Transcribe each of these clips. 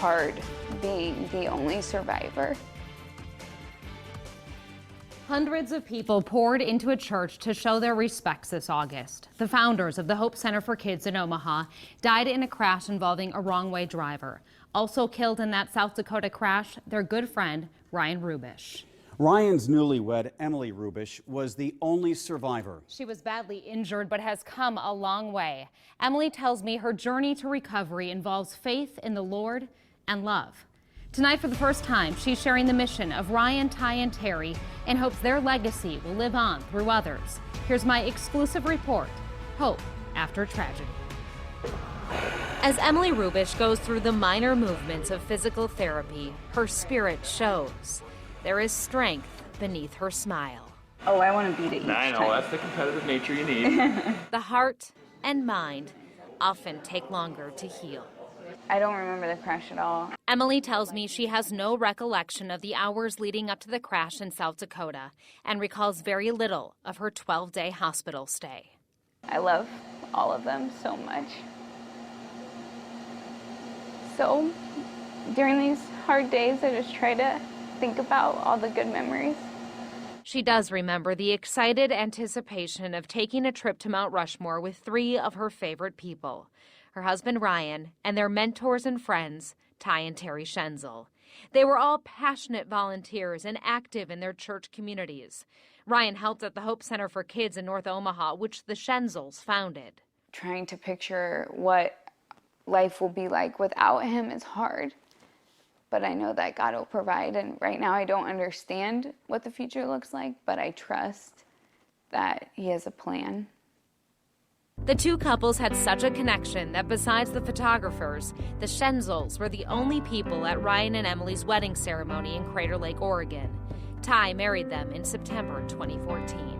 hard being the only survivor. Hundreds of people poured into a church to show their respects this August. The founders of the Hope Center for Kids in Omaha died in a crash involving a wrong-way driver. Also killed in that South Dakota crash, their good friend, Ryan Hrubes. Ryan's newlywed, Emily Hrubes, was the only survivor. She was badly injured but has come a long way. Emily tells me her journey to recovery involves faith in the Lord and love. Tonight, for the first time, she's sharing the mission of Ryan, Ty, and Terri in hopes their legacy will live on through others. Here's my exclusive report, Hope After Tragedy. As Emily Hrubes goes through the minor movements of physical therapy, her spirit shows. There is strength beneath her smile. Oh, I want to beat it each I know, time. that's the competitive nature you need. The heart and mind often take longer to heal. I don't remember the crash at all. Emily tells me she has no recollection of the hours leading up to the crash in South Dakota and recalls very little of her 12-day hospital stay. I love all of them so much. So during these hard days, I just try to think about all the good memories. She does remember the excited anticipation of taking a trip to Mount Rushmore with 3 of her favorite people, her husband Ryan and their mentors and friends, Ty and Terri Schenzel. They were all passionate volunteers and active in their church communities. Ryan helped at the Hope Center for Kids in North Omaha, which the Schenzels founded. Trying to picture what life will be like without him is hard. But I know that God will provide, and right now I don't understand what the future looks like, but I trust that He has a plan. The two couples had such a connection that besides the photographers, the Schenzels were the only people at Ryan and Emily's wedding ceremony in Crater Lake, Oregon. Ty married them in September 2014.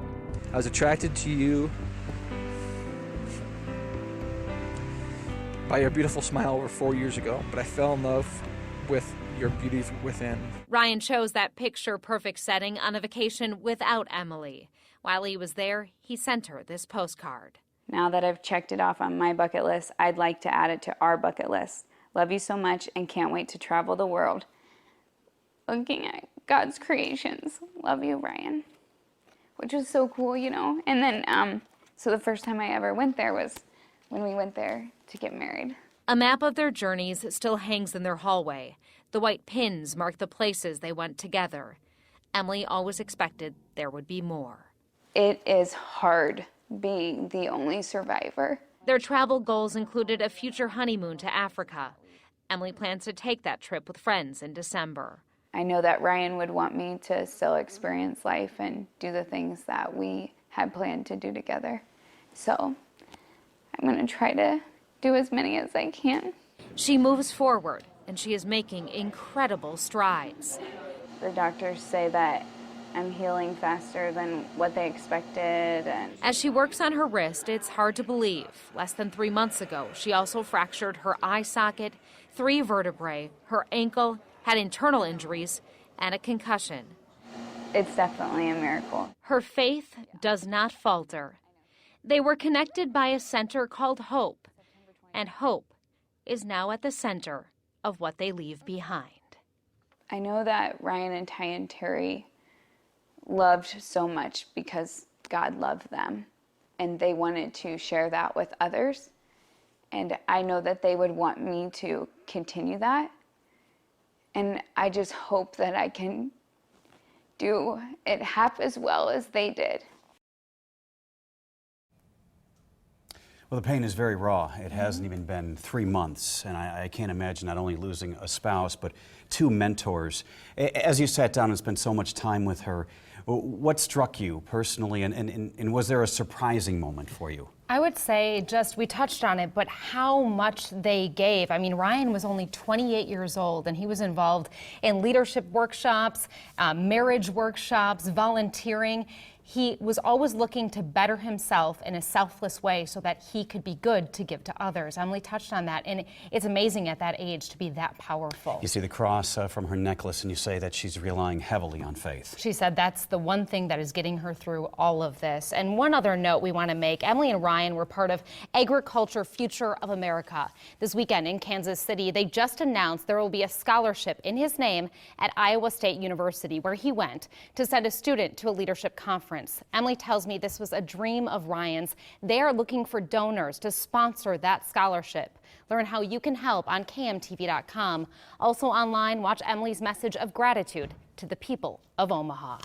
I was attracted to you by your beautiful smile over 4 years ago, but I fell in love with your beauty within. Ryan chose that picture-perfect setting on a vacation without Emily. While he was there, he sent her this postcard. Now that I've checked it off on my bucket list, I'd like to add it to our bucket list. Love you so much and can't wait to travel the world. Looking at God's creations. Love you, Ryan. Which was so cool, you know. And then, so the first time I ever went there was when we went there to get married. A map of their journeys still hangs in their hallway. The white pins mark the places they went together. Emily always expected there would be more. It is hard being the only survivor. Their travel goals included a future honeymoon to Africa. Emily plans to take that trip with friends in December. I know that Ryan would want me to still experience life and do the things that we had planned to do together. So I'm going to try to do as many as I can. She moves forward, and she is making incredible strides. The doctors say that I'm healing faster than what they expected. And as she works on her wrist, it's hard to believe. Less than 3 months ago, she also fractured her eye socket, 3 vertebrae, her ankle, had internal injuries, and a concussion. It's definitely a miracle. Her faith does not falter. They were connected by a center called Hope, and hope is now at the center of what they leave behind. I know that Ryan and Ty and Terri loved so much because God loved them, and they wanted to share that with others. And I know that they would want me to continue that. And I just hope that I can do it half as well as they did. Well, the pain is very raw. It hasn't even been 3 months, and I can't imagine not only losing a spouse, but 2 mentors. As you sat down and spent so much time with her, what struck you personally, and was there a surprising moment for you? I would say we touched on it, but how much they gave. I mean, Ryan was only 28 years old, and he was involved in leadership workshops, marriage workshops, volunteering. he was always looking to better himself in a selfless way so that he could be good to give to others. Emily touched on that, and it's amazing at that age to be that powerful. You see the cross from her necklace, and you say that she's relying heavily on faith. She said that's the one thing that is getting her through all of this. And one other note we want to make, Emily and Ryan were part of Agriculture Future of America. This weekend in Kansas City, they just announced there will be a scholarship in his name at Iowa State University, where he went to send a student to a leadership conference. Emily tells me this was a dream of Ryan's. They are looking for donors to sponsor that scholarship. Learn how you can help on KMTV.com. Also online, watch Emily's message of gratitude to the people of Omaha.